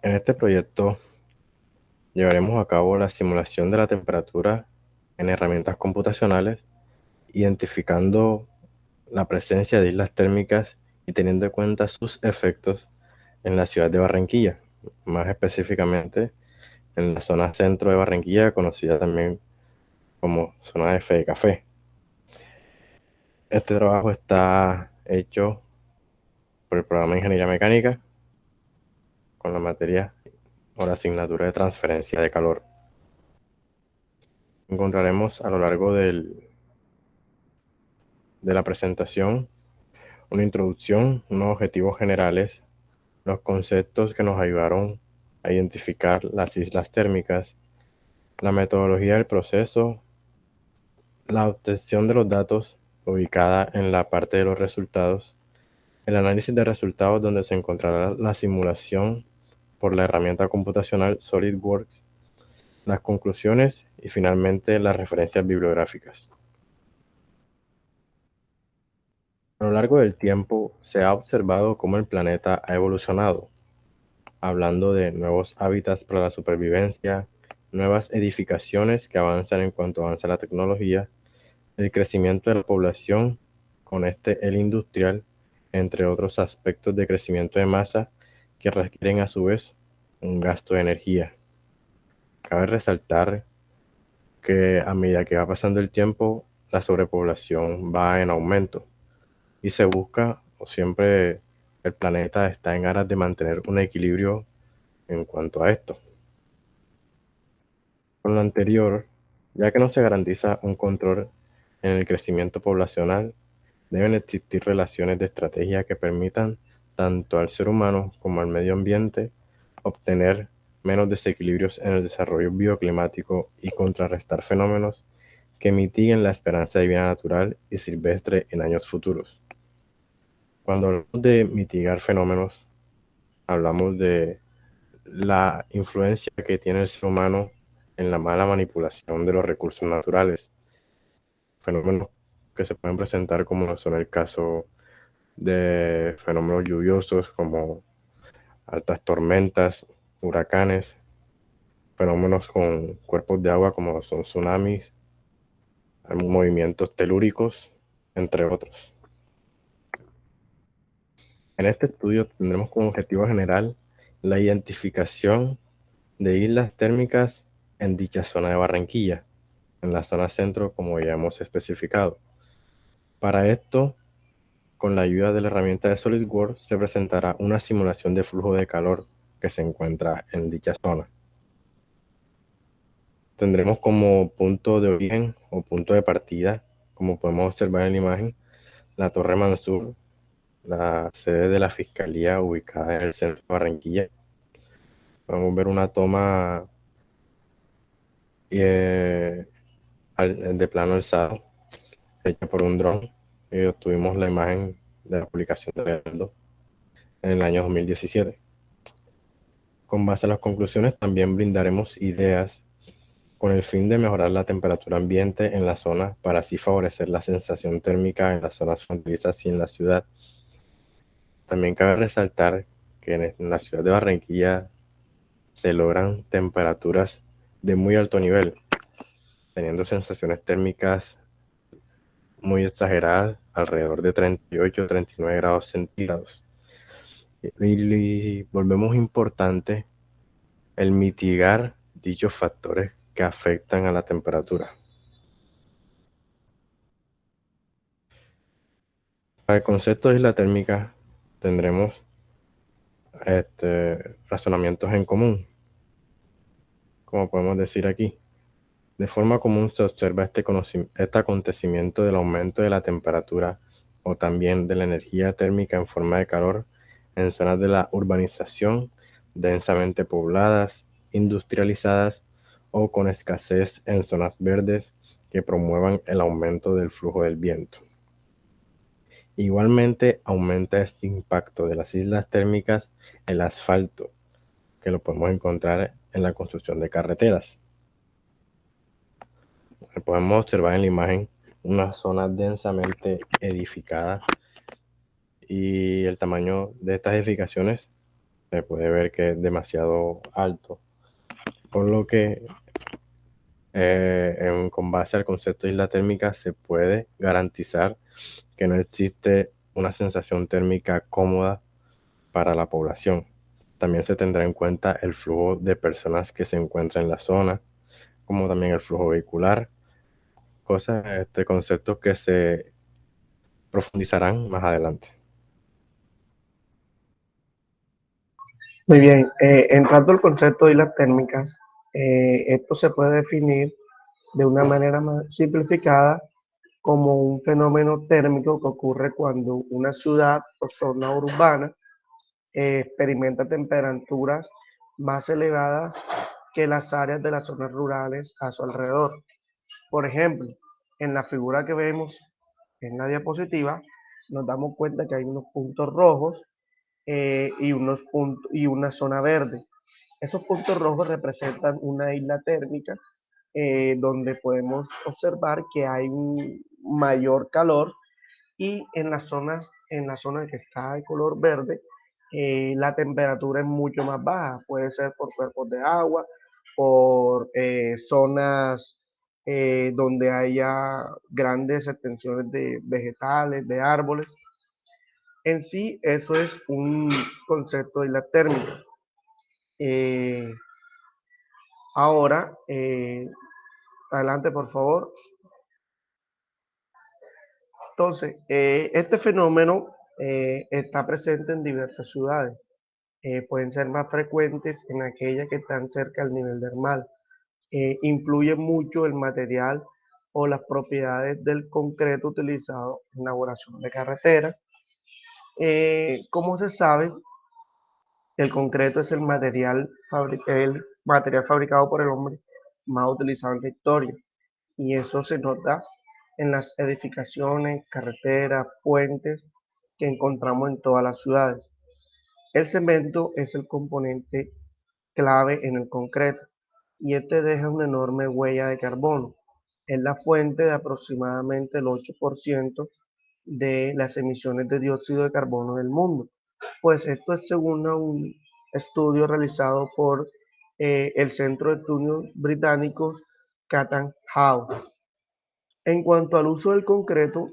En este proyecto llevaremos a cabo la simulación de la temperatura en herramientas computacionales, identificando la presencia de islas térmicas y teniendo en cuenta sus efectos en la ciudad de Barranquilla, más específicamente en la zona centro de Barranquilla, conocida también como zona F de Café. Este trabajo está hecho por el programa de Ingeniería Mecánica con la materia o la asignatura de transferencia de calor. Encontraremos a lo largo de la presentación una introducción, unos objetivos generales, los conceptos que nos ayudaron a identificar las islas térmicas, la metodología del proceso, la obtención de los datos ubicada en la parte de los resultados, el análisis de resultados donde se encontrará la simulación por la herramienta computacional SolidWorks, las conclusiones y finalmente las referencias bibliográficas. A lo largo del tiempo se ha observado cómo el planeta ha evolucionado, hablando de nuevos hábitats para la supervivencia, nuevas edificaciones que avanzan en cuanto avanza la tecnología, el crecimiento de la población con el industrial, entre otros aspectos de crecimiento de masa que requieren a su vez un gasto de energía. Cabe resaltar que a medida que va pasando el tiempo, la sobrepoblación va en aumento y se busca, o siempre el planeta está en aras de mantener un equilibrio en cuanto a esto. Con lo anterior, ya que no se garantiza un control en el crecimiento poblacional, deben existir relaciones de estrategia que permitan tanto al ser humano como al medio ambiente obtener menos desequilibrios en el desarrollo bioclimático y contrarrestar fenómenos que mitiguen la esperanza de vida natural y silvestre en años futuros. Cuando hablamos de mitigar fenómenos, hablamos de la influencia que tiene el ser humano en la mala manipulación de los recursos naturales, fenómenos que se pueden presentar como son el caso de fenómenos lluviosos como altas tormentas, huracanes, fenómenos con cuerpos de agua como son tsunamis, movimientos telúricos, entre otros. En este estudio tendremos como objetivo general la identificación de islas térmicas en dicha zona de Barranquilla, en la zona centro como ya hemos especificado. Para esto, con la ayuda de la herramienta de SolidWorks se presentará una simulación de flujo de calor que se encuentra en dicha zona. Tendremos como punto de origen o punto de partida, como podemos observar en la imagen, la Torre Mansur, la sede de la Fiscalía ubicada en el centro de Barranquilla. Podemos ver una toma eh, de plano alzado hecha por un dron y obtuvimos la imagen de la publicación de Heraldo en el año 2017. Con base a las conclusiones también brindaremos ideas con el fin de mejorar la temperatura ambiente en la zona para así favorecer la sensación térmica en las zonas fronterizas y en la ciudad. También cabe resaltar que en la ciudad de Barranquilla se logran temperaturas de muy alto nivel, teniendo sensaciones térmicas muy exageradas, alrededor de 38 o 39 grados centígrados. Y volvemos importante el mitigar dichos factores que afectan a la temperatura. Para el concepto de isla térmica tendremos razonamientos en común, como podemos decir aquí. De forma común se observa este acontecimiento del aumento de la temperatura o también de la energía térmica en forma de calor en zonas de la urbanización densamente pobladas, industrializadas o con escasez en zonas verdes que promuevan el aumento del flujo del viento. Igualmente aumenta este impacto de las islas térmicas el asfalto, que lo podemos encontrar en la construcción de carreteras. Podemos observar en la imagen una zona densamente edificada y el tamaño de estas edificaciones se puede ver que es demasiado alto, por lo que con base al concepto de isla térmica se puede garantizar que no existe una sensación térmica cómoda para la población. También se tendrá en cuenta el flujo de personas que se encuentran en la zona, como también el flujo vehicular, conceptos que se profundizarán más adelante. Muy bien, entrando al concepto de islas térmicas, esto se puede definir de una manera más simplificada como un fenómeno térmico que ocurre cuando una ciudad o zona urbana experimenta temperaturas más elevadas que las áreas de las zonas rurales a su alrededor. Por ejemplo, en la figura que vemos en la diapositiva, nos damos cuenta que hay unos puntos rojos y una zona verde. Esos puntos rojos representan una isla térmica donde podemos observar que hay un mayor calor y en la zona que está de color verde, la temperatura es mucho más baja. Puede ser por cuerpos de agua, por zonas donde haya grandes extensiones de vegetales, de árboles. En sí, eso es un concepto de isla térmica. Eh, ahora, adelante, por favor. Entonces, este fenómeno está presente en diversas ciudades. Pueden ser más frecuentes en aquellas que están cerca del nivel del mar. Influye mucho el material o las propiedades del concreto utilizado en la elaboración de carreteras. Como se sabe, el concreto es el material fabricado por el hombre más utilizado en la historia. Y eso se nota en las edificaciones, carreteras, puentes que encontramos en todas las ciudades. El cemento es el componente clave en el concreto y este deja una enorme huella de carbono. Es la fuente de aproximadamente el 8% de las emisiones de dióxido de carbono del mundo. Pues esto es según un estudio realizado por el Centro de Estudios Británicos Chatham House. En cuanto al uso del concreto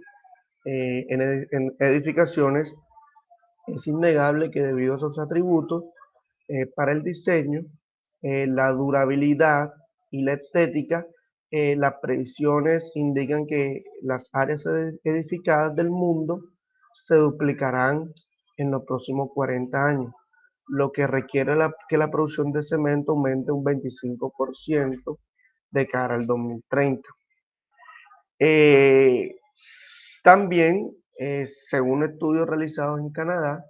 en edificaciones, es innegable que debido a sus atributos para el diseño, la durabilidad y la estética, las previsiones indican que las áreas edificadas del mundo se duplicarán en los próximos 40 años, lo que requiere que la producción de cemento aumente un 25% de cara al 2030. Eh, también, según estudios realizados en Canadá,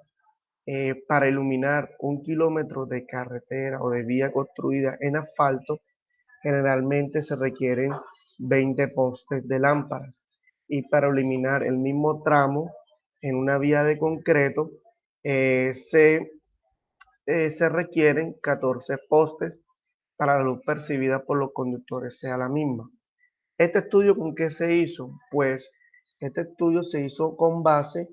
para iluminar 1 kilómetro de carretera o de vía construida en asfalto, generalmente se requieren 20 postes de lámparas. Y para iluminar el mismo tramo en una vía de concreto, eh, se, se requieren 14 postes para la luz percibida por los conductores sea la misma. ¿Este estudio con qué se hizo? Pues este estudio se hizo con base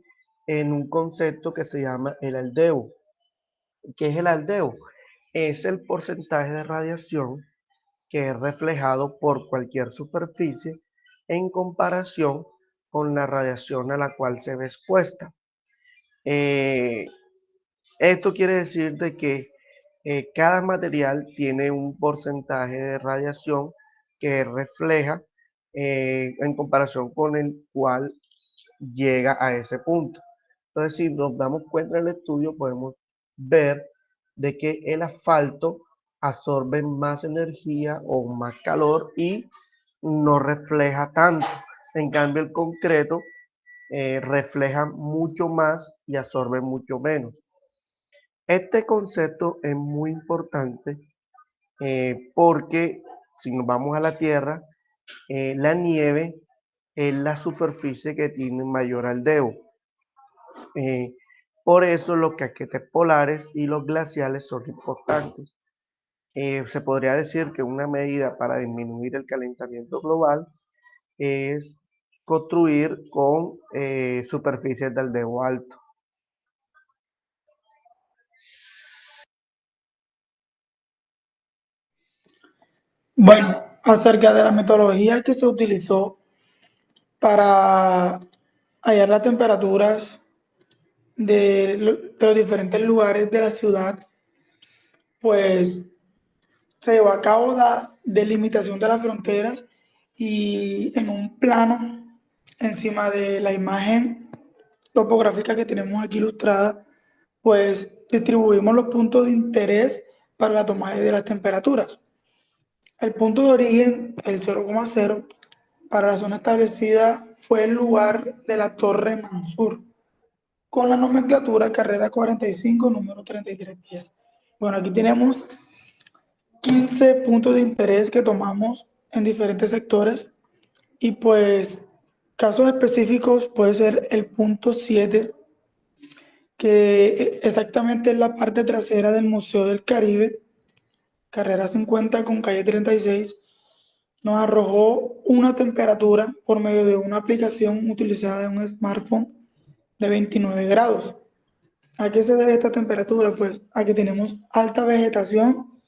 en un concepto que se llama el aldeo. ¿Qué es el aldeo? Es el porcentaje de radiación que es reflejado por cualquier superficie en comparación con la radiación a la cual se ve expuesta. Eh, Esto quiere decir de que cada material tiene un porcentaje de radiación que refleja en comparación con el cual llega a ese punto. Entonces, si nos damos cuenta en el estudio, podemos ver de que el asfalto absorbe más energía o más calor y no refleja tanto. En cambio, el concreto refleja mucho más y absorbe mucho menos. Este concepto es muy importante porque si nos vamos a la Tierra, la nieve es la superficie que tiene mayor aldeo. Eh, por eso los casquetes polares y los glaciales son importantes. Se podría decir que una medida para disminuir el calentamiento global es construir con superficies de aldeo alto. Bueno, acerca de la metodología que se utilizó para hallar las temperaturas de los diferentes lugares de la ciudad, pues se llevó a cabo la delimitación de las fronteras y en un plano encima de la imagen topográfica que tenemos aquí ilustrada, pues distribuimos los puntos de interés para la toma de las temperaturas. El punto de origen, el 0,0, para la zona establecida fue el lugar de la Torre Mansur, con la nomenclatura carrera 45, número 3310. Bueno, aquí tenemos 15 puntos de interés que tomamos en diferentes sectores y pues casos específicos puede ser el punto 7, que exactamente es la parte trasera del Museo del Caribe, carrera 50 con calle 36. Nos arrojó una temperatura por medio de una aplicación utilizada en un smartphone de 29 grados. ¿A qué se debe esta temperatura? Pues a que tenemos alta vegetación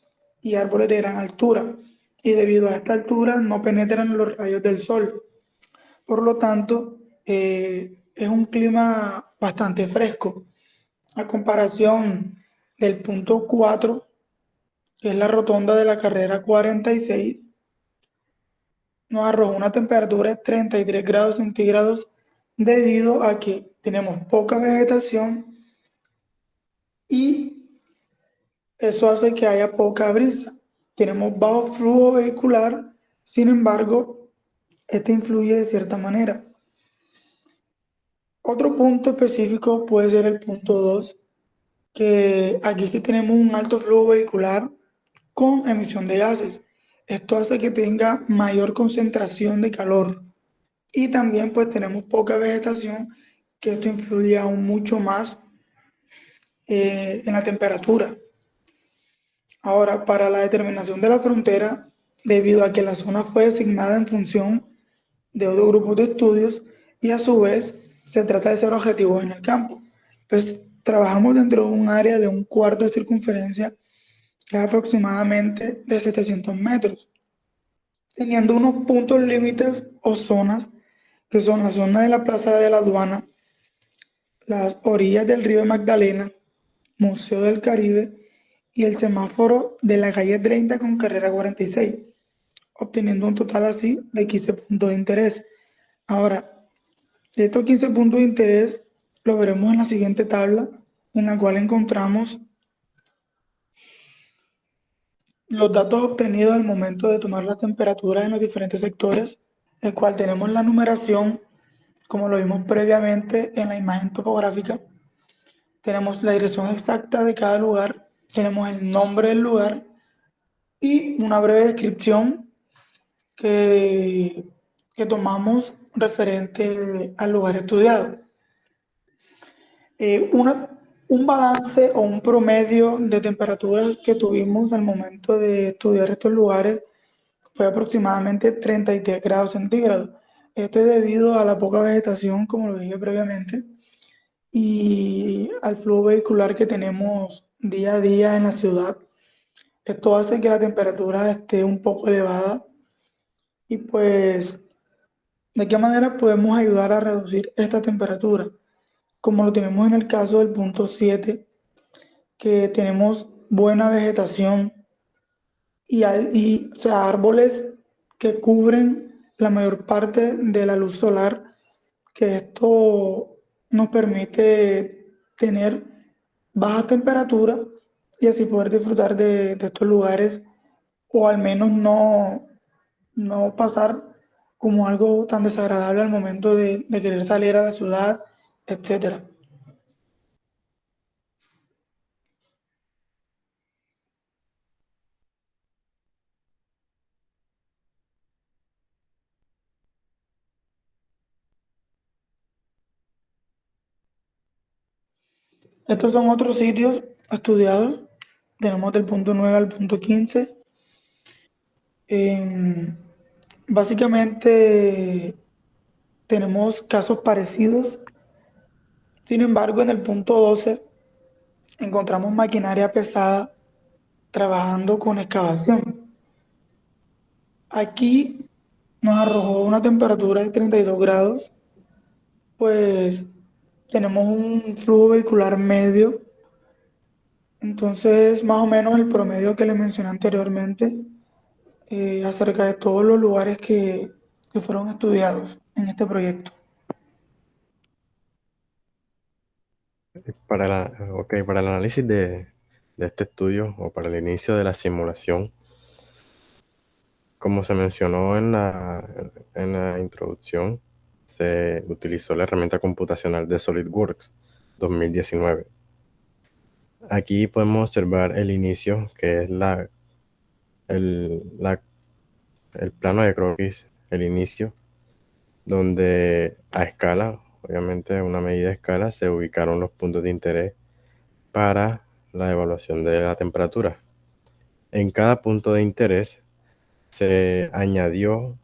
y árboles de gran altura, y debido a esta altura no penetran los rayos del sol. Por lo tanto, es un clima bastante fresco. A comparación del punto 4, que es la rotonda de la carrera 46, nos arrojó una temperatura de 33 grados centígrados debido a que tenemos poca vegetación y eso hace que haya poca brisa. Tenemos bajo flujo vehicular, sin embargo, este influye de cierta manera. Otro punto específico puede ser el punto 2, que aquí sí tenemos un alto flujo vehicular con emisión de gases. Esto hace que tenga mayor concentración de calor. Y también pues tenemos poca vegetación, que esto influye aún mucho más en la temperatura. Ahora, para la determinación de la frontera, debido a que la zona fue designada en función de otros grupos de estudios y a su vez se trata de ser objetivos en el campo, pues trabajamos dentro de un área de un cuarto de circunferencia que es aproximadamente de 700 metros, teniendo unos puntos límites o zonas que son la zona de la Plaza de la Aduana, las orillas del río Magdalena, Museo del Caribe y el semáforo de la calle 30 con carrera 46, obteniendo un total así de 15 puntos de interés. Ahora, de estos 15 puntos de interés lo veremos en la siguiente tabla, en la cual encontramos los datos obtenidos al momento de tomar las temperaturas en los diferentes sectores, el cual tenemos la numeración, como lo vimos previamente en la imagen topográfica. Tenemos la dirección exacta de cada lugar, tenemos el nombre del lugar y una breve descripción que, que tomamos referente al lugar estudiado. Eh, una- un balance o un promedio de temperaturas que tuvimos al momento de estudiar estos lugares fue aproximadamente 33 grados centígrados. Esto es debido a la poca vegetación, como lo dije previamente, y al flujo vehicular que tenemos día a día en la ciudad. Esto hace que la temperatura esté un poco elevada y pues, ¿de qué manera podemos ayudar a reducir esta temperatura? Como lo tenemos en el caso del punto 7, que tenemos buena vegetación o sea, árboles que cubren la mayor parte de la luz solar, que esto nos permite tener baja temperatura y así poder disfrutar de estos lugares, o al menos no pasar como algo tan desagradable al momento de querer salir a la ciudad, etcétera. Estos son otros sitios estudiados. Tenemos del punto 9 al punto 15. Em, Básicamente tenemos casos parecidos. Sin embargo, en el punto 12 encontramos maquinaria pesada trabajando con excavación. Aquí nos arrojó una temperatura de 32 grados, pues tenemos un flujo vehicular medio, entonces más o menos el promedio que le mencioné anteriormente acerca de todos los lugares que fueron estudiados en este proyecto. Para el análisis de este estudio o para el inicio de la simulación, como se mencionó en la introducción, se utilizó la herramienta computacional de SolidWorks 2019. Aquí podemos observar el inicio, que es el, la- el plano de croquis, el inicio, donde a escala, obviamente una medida de escala, se ubicaron los puntos de interés para la evaluación de la temperatura. En cada punto de interés se añadió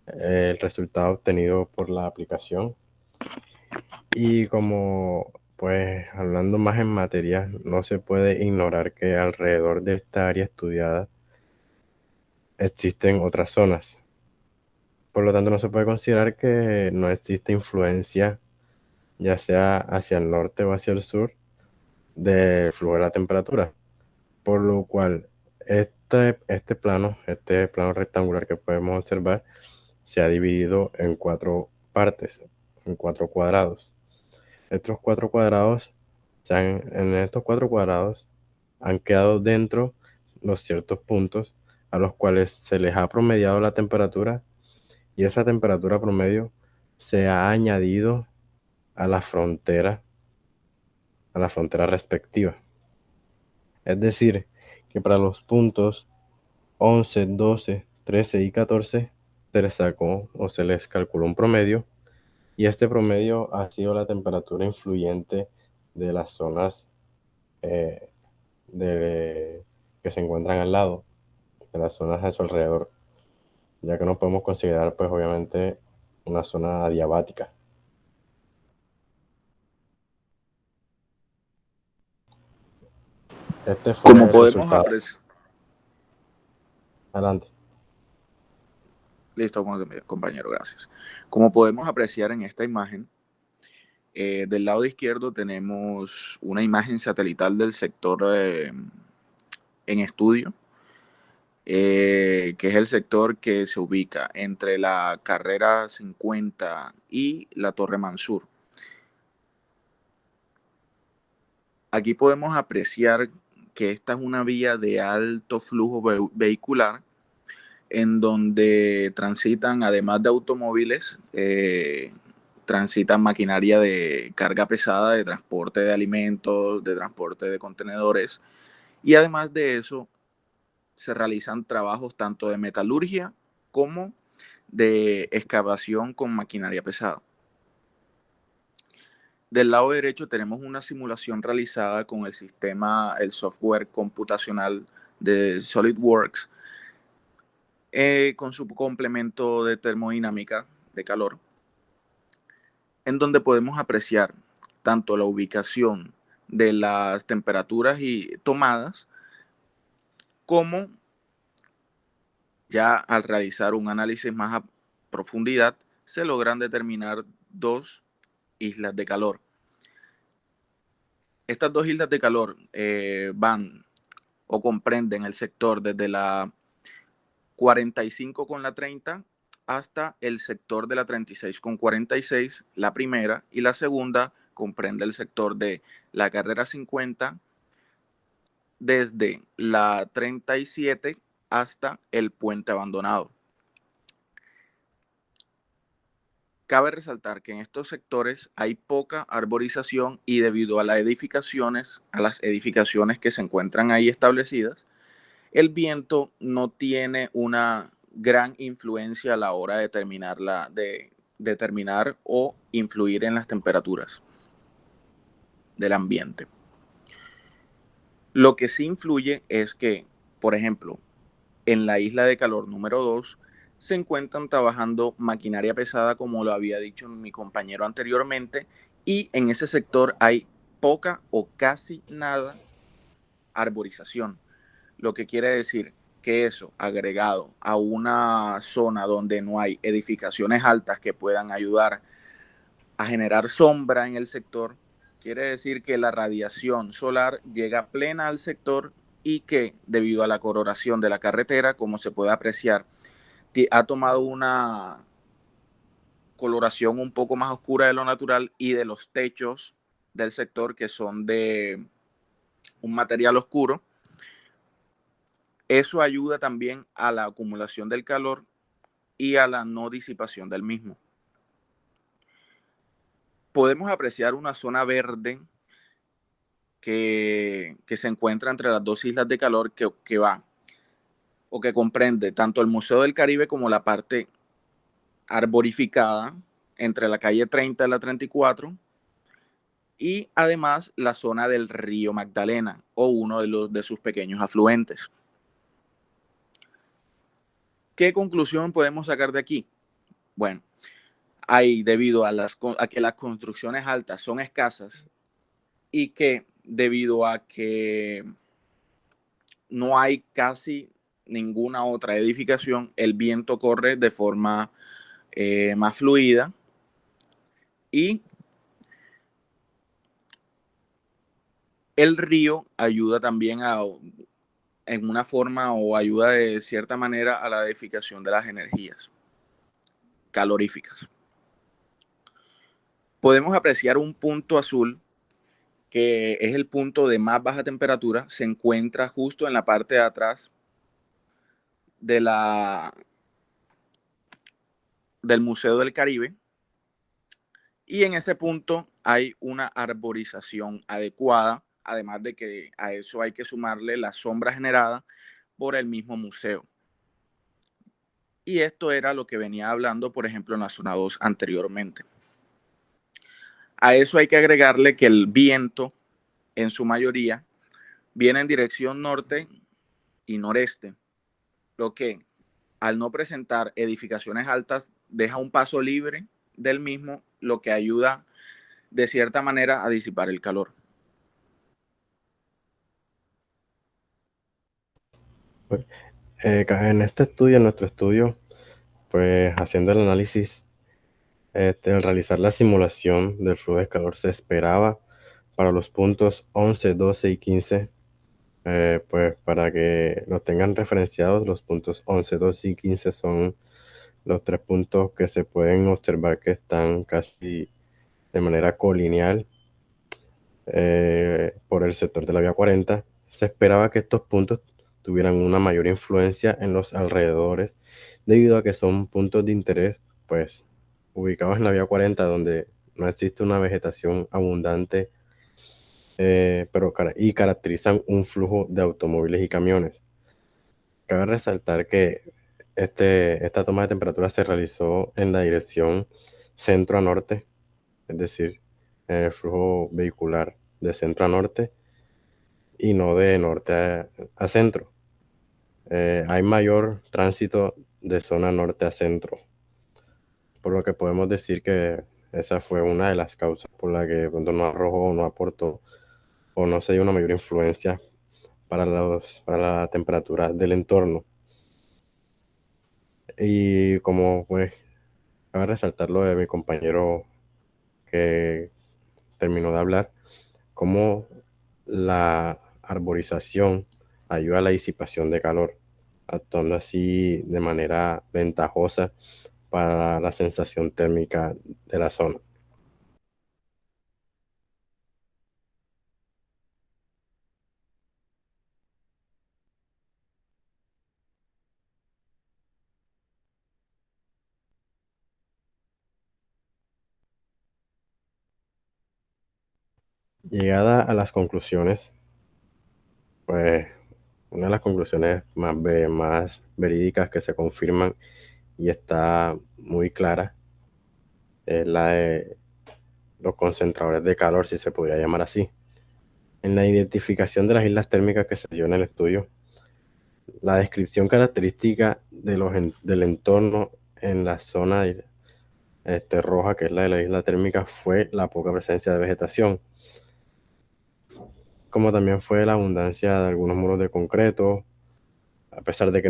el resultado obtenido por la aplicación y como pues hablando más en materia, no se puede ignorar que alrededor de esta área estudiada existen otras zonas. Por lo tanto, no se puede considerar que no existe influencia, ya sea hacia el norte o hacia el sur, del flujo de la temperatura. Por lo cual, este plano rectangular que podemos observar, se ha dividido en 4 partes, en 4 cuadrados. En estos 4 cuadrados han quedado dentro los ciertos puntos a los cuales se les ha promediado la temperatura y esa temperatura promedio se ha añadido a a la frontera respectiva. Es decir, que para los puntos 11, 12, 13 y 14 se les sacó o se les calculó un promedio y este promedio ha sido la temperatura influyente de las zonas eh, que se encuentran al lado, de las zonas a su alrededor, ya que no podemos considerar pues obviamente una zona adiabática. Este fue Como el podemos resultado. apreciar, Adelante. listo, compañero, gracias. Como podemos apreciar en esta imagen, del lado izquierdo tenemos una imagen satelital del sector en estudio, que es el sector que se ubica entre la carrera 50 y la Torre Mansur. Aquí podemos apreciar que esta es una vía de alto flujo vehicular en donde transitan, además de automóviles, transitan maquinaria de carga pesada, de transporte de alimentos, de transporte de contenedores, y además de eso se realizan trabajos tanto de metalurgia como de excavación con maquinaria pesada. Del lado derecho tenemos una simulación realizada con el software computacional de SolidWorks, con su complemento de termodinámica de calor, en donde podemos apreciar tanto la ubicación de las temperaturas y tomadas, como ya al realizar un análisis más a profundidad, se logran determinar 2 islas de calor. Estas 2 islas de calor van o comprenden el sector desde la 45 con la 30 hasta el sector de la 36 con 46, la primera, y la segunda comprende el sector de la carrera 50 desde la 37 hasta el puente abandonado. Cabe resaltar que en estos sectores hay poca arborización y debido a las edificaciones que se encuentran ahí establecidas, el viento no tiene una gran influencia a la hora de determinar o influir en las temperaturas del ambiente. Lo que sí influye es que, por ejemplo, en la isla de calor número 2 se encuentran trabajando maquinaria pesada, como lo había dicho mi compañero anteriormente, y en ese sector hay poca o casi nada arborización, lo que quiere decir que eso, agregado a una zona donde no hay edificaciones altas que puedan ayudar a generar sombra en el sector, quiere decir que la radiación solar llega plena al sector y que, debido a la coloración de la carretera, como se puede apreciar, ha tomado una coloración un poco más oscura de lo natural, y de los techos del sector, que son de un material oscuro. Eso ayuda también a la acumulación del calor y a la no disipación del mismo. Podemos apreciar una zona verde que se encuentra entre las dos islas de calor, que va o que comprende tanto el Museo del Caribe como la parte arborificada entre la calle 30 y la 34, y además la zona del río Magdalena, o uno de sus pequeños afluentes. ¿Qué conclusión podemos sacar de aquí? Bueno, debido a que las construcciones altas son escasas, y que debido a que no hay casi ninguna otra edificación, el viento corre de forma más fluida, y el río ayuda también en una forma, o ayuda de cierta manera, a la edificación de las energías caloríficas. Podemos apreciar un punto azul, que es el punto de más baja temperatura. Se encuentra justo en la parte de atrás del Museo del Caribe, y en ese punto hay una arborización adecuada, además de que a eso hay que sumarle la sombra generada por el mismo museo. Y esto era lo que venía hablando, por ejemplo, en la zona 2 anteriormente. A eso hay que agregarle que el viento, en su mayoría, viene en dirección norte y noreste, lo que, al no presentar edificaciones altas, deja un paso libre del mismo, lo que ayuda de cierta manera a disipar el calor. En este estudio, en nuestro estudio, pues haciendo el análisis, al realizar la simulación del flujo de calor, se esperaba para los puntos 11, 12 y 15, pues para que los tengan referenciados, los puntos 11, 12 y 15 son los tres puntos que se pueden observar que están casi de manera colineal por el sector de la vía 40. Se esperaba que estos puntos tuvieran una mayor influencia en los alrededores, debido a que son puntos de interés, pues ubicados en la vía 40, donde no existe una vegetación abundante, y caracterizan un flujo de automóviles y camiones. Cabe resaltar que esta toma de temperatura se realizó en la dirección centro a norte, es decir, en el flujo vehicular de centro a norte y no de norte a centro. Hay mayor tránsito de zona norte a centro, por lo que podemos decir que esa fue una de las causas por la que de pronto no arrojó, no aportó, o no se dio una mayor influencia para la temperatura del entorno. Y como pues cabe resaltar lo de mi compañero que terminó de hablar, cómo la arborización ayuda a la disipación de calor, actuando así de manera ventajosa para la sensación térmica de la zona. Llegada a las conclusiones, pues una de las conclusiones más verídicas que se confirman y está muy clara es la de los concentradores de calor, si se podría llamar así. En la identificación de las islas térmicas que se dio en el estudio, la descripción característica del entorno en la zona roja, que es la de la isla térmica, fue la poca presencia de vegetación, como también fue la abundancia de algunos muros de concreto, a pesar de que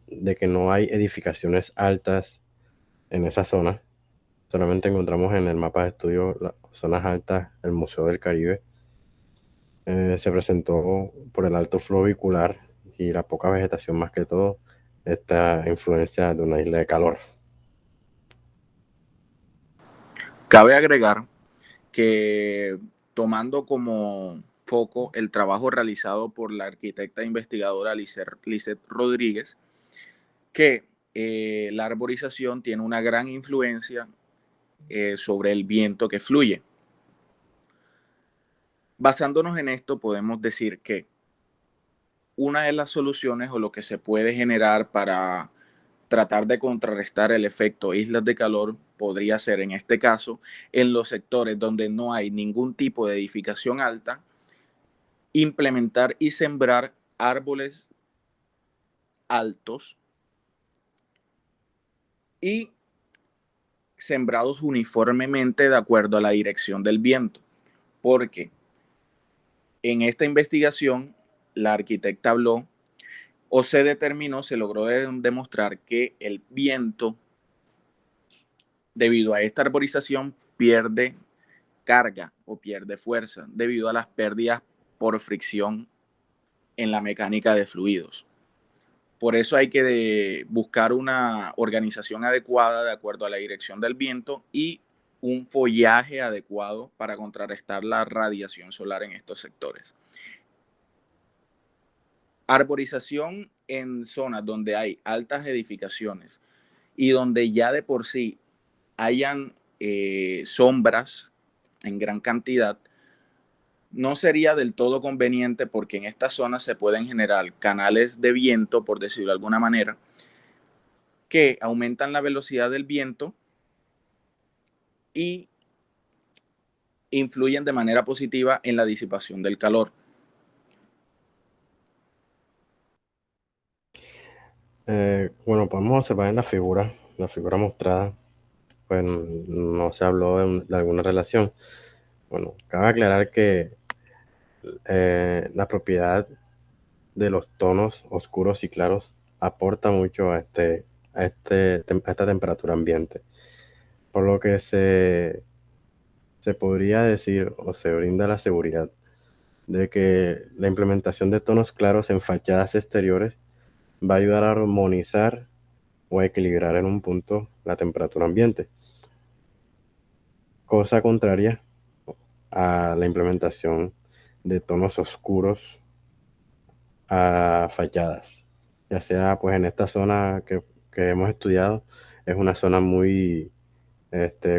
de que no hay edificaciones altas en esa zona, solamente encontramos en el mapa de estudio las zonas altas, el Museo del Caribe. Se presentó por el alto flujo vehicular y la poca vegetación, más que todo, esta influencia de una isla de calor. Cabe agregar que, tomando como foco el trabajo realizado por la arquitecta e investigadora Lisette Rodríguez, que la arborización tiene una gran influencia sobre el viento que fluye. Basándonos en esto, podemos decir que una de las soluciones o lo que se puede generar para tratar de contrarrestar el efecto islas de calor podría ser, en este caso, en los sectores donde no hay ningún tipo de edificación alta, implementar y sembrar árboles altos y sembrados uniformemente de acuerdo a la dirección del viento, porque en esta investigación la arquitecta habló o se determinó, se logró demostrar que el viento, debido a esta arborización, pierde carga o pierde fuerza debido a las pérdidas por fricción en la mecánica de fluidos. Por eso hay que buscar una organización adecuada de acuerdo a la dirección del viento y un follaje adecuado para contrarrestar la radiación solar en estos sectores. Arborización en zonas donde hay altas edificaciones y donde ya de por sí hayan sombras en gran cantidad, no sería del todo conveniente, porque en estas zonas se pueden generar canales de viento, por decirlo de alguna manera, que aumentan la velocidad del viento y influyen de manera positiva en la disipación del calor. Bueno, podemos observar en la figura mostrada, pues no se habló de alguna relación. Bueno, cabe aclarar que la propiedad de los tonos oscuros y claros aporta mucho a esta temperatura ambiente, por lo que se podría decir o se brinda la seguridad de que la implementación de tonos claros en fachadas exteriores va a ayudar a armonizar o a equilibrar en un punto la temperatura ambiente, cosa contraria a la implementación de tonos oscuros a fachadas, ya sea pues en esta zona que hemos estudiado, es una zona muy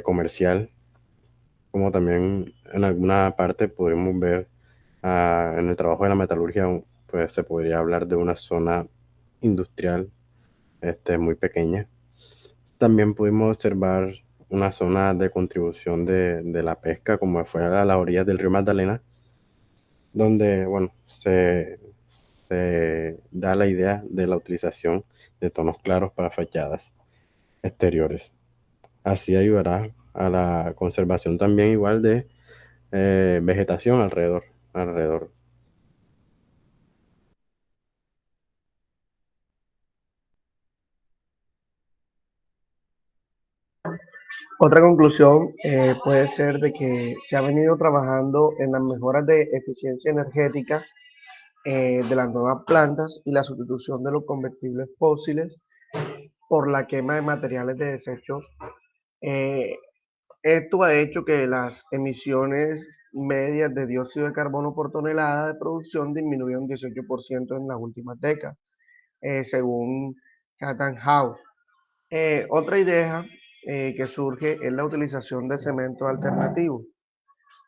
comercial, como también en alguna parte podemos ver en el trabajo de la metalurgia, pues se podría hablar de una zona industrial muy pequeña. También pudimos observar una zona de contribución de la pesca, como fue a las orillas del río Magdalena, donde, bueno, se da la idea de la utilización de tonos claros para fachadas exteriores. Así ayudará a la conservación también igual de vegetación alrededor. Otra conclusión puede ser de que se ha venido trabajando en las mejoras de eficiencia energética de las nuevas plantas y la sustitución de los combustibles fósiles por la quema de materiales de desechos. Eh, Esto ha hecho que las emisiones medias de dióxido de carbono por tonelada de producción disminuyan un 18% en las últimas décadas, según Chatham House. Otra idea que surge es la utilización de cementos alternativos.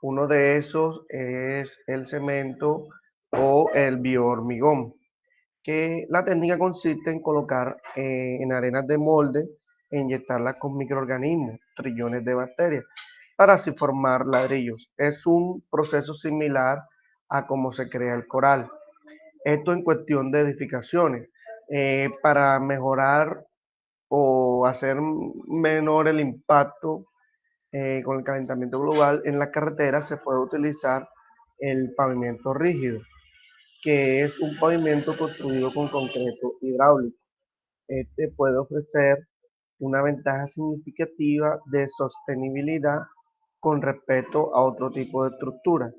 Uno de esos es el cemento o el biohormigón, que la técnica consiste en colocar en arenas de molde e inyectarlas con microorganismos, trillones de bacterias, para así formar ladrillos. Es un proceso similar a cómo se crea el coral. Esto en cuestión de edificaciones. Para mejorar o hacer menor el impacto con el calentamiento global en las carreteras, se puede utilizar el pavimento rígido. que es un pavimento construido con concreto hidráulico. Este puede ofrecer una ventaja significativa de sostenibilidad con respecto a otro tipo de estructuras.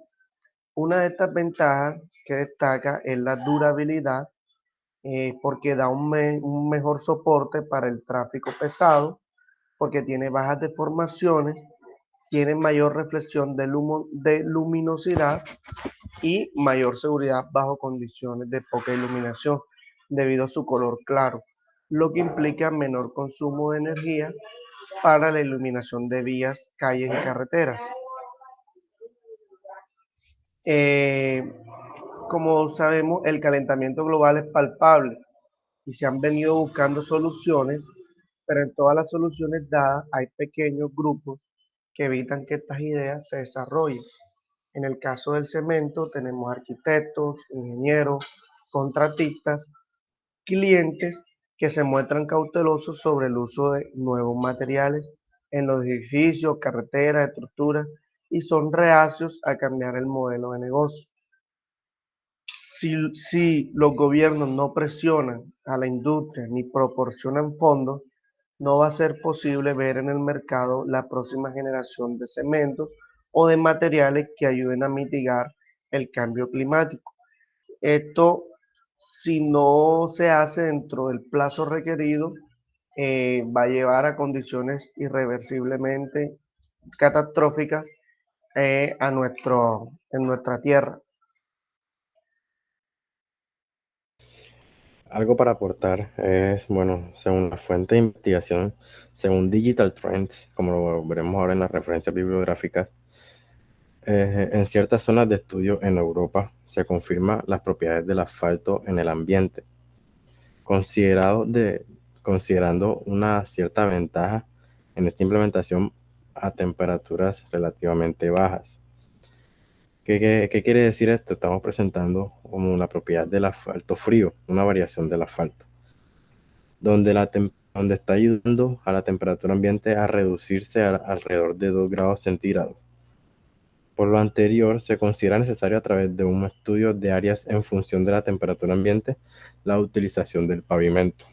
Una de estas ventajas que destaca es la durabilidad, porque da un mejor soporte para el tráfico pesado, porque tiene bajas deformaciones, tiene mayor reflexión de luminosidad y mayor seguridad bajo condiciones de poca iluminación debido a su color claro, lo que implica menor consumo de energía para la iluminación de vías, calles y carreteras. Eh, como sabemos, el calentamiento global es palpable y se han venido buscando soluciones, pero en todas las soluciones dadas hay pequeños grupos que evitan que estas ideas se desarrollen. En el caso del cemento tenemos arquitectos, ingenieros, contratistas, clientes que se muestran cautelosos sobre el uso de nuevos materiales en los edificios, carreteras, estructuras y son reacios a cambiar el modelo de negocio. Si los gobiernos no presionan a la industria ni proporcionan fondos, no va a ser posible ver en el mercado la próxima generación de cementos o de materiales que ayuden a mitigar el cambio climático. Esto, si no se hace dentro del plazo requerido, va a llevar a condiciones irreversiblemente catastróficas en nuestra tierra. Algo para aportar es, bueno, según la fuente de investigación, según Digital Trends, como lo veremos ahora en las referencias bibliográficas, en ciertas zonas de estudio en Europa se confirma las propiedades del asfalto en el ambiente, considerando una cierta ventaja en esta implementación a temperaturas relativamente bajas. ¿Qué quiere decir esto? Estamos presentando como una propiedad del asfalto frío, una variación del asfalto, donde está ayudando a la temperatura ambiente a reducirse a alrededor de 2 grados centígrados. Por lo anterior, se considera necesario a través de un estudio de áreas en función de la temperatura ambiente, la utilización del pavimento.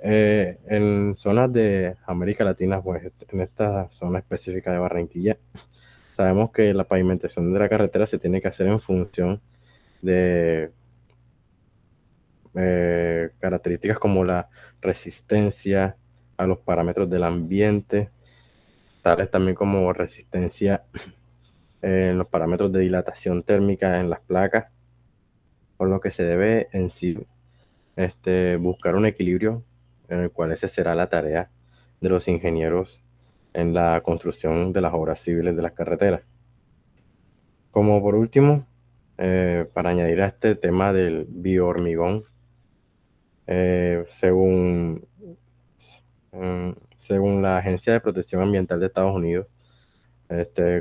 En zonas de América Latina, pues en esta zona específica de Barranquilla, sabemos que la pavimentación de la carretera se tiene que hacer en función de características como la resistencia a los parámetros del ambiente, tales también como resistencia en los parámetros de dilatación térmica en las placas, por lo que se debe en sí buscar un equilibrio en el cual esa será la tarea de los ingenieros en la construcción de las obras civiles de las carreteras. Como por último, para añadir a este tema del biohormigón, según, según la Agencia de Protección Ambiental de Estados Unidos,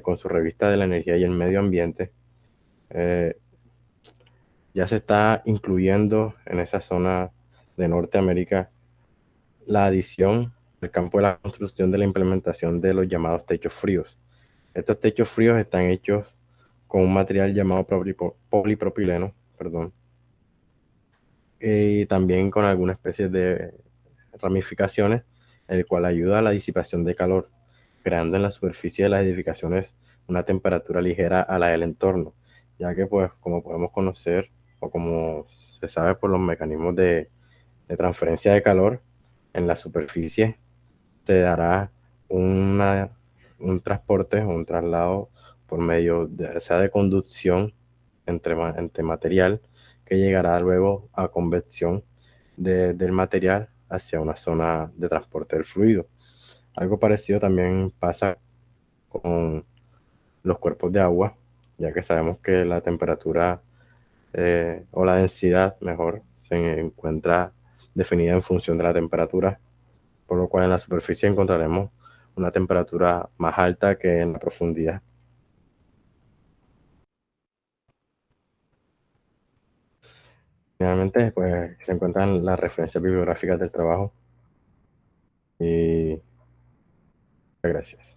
con su revista de la energía y el medio ambiente, ya se está incluyendo en esa zona de Norteamérica la adición al campo de la construcción de la implementación de los llamados techos fríos. Estos techos fríos están hechos con un material llamado polipropileno, perdón, y también con alguna especie de ramificaciones, el cual ayuda a la disipación de calor, creando en la superficie de las edificaciones una temperatura ligera a la del entorno, ya que pues como podemos conocer o como se sabe por los mecanismos de transferencia de calor en la superficie, te dará un transporte, un traslado por medio de, sea de conducción entre material, que llegará luego a convección del material hacia una zona de transporte del fluido. Algo parecido también pasa con los cuerpos de agua, ya que sabemos que la temperatura o la densidad, mejor, se encuentra definida en función de la temperatura, por lo cual en la superficie encontraremos una temperatura más alta que en la profundidad. Finalmente, pues se encuentran las referencias bibliográficas del trabajo y gracias.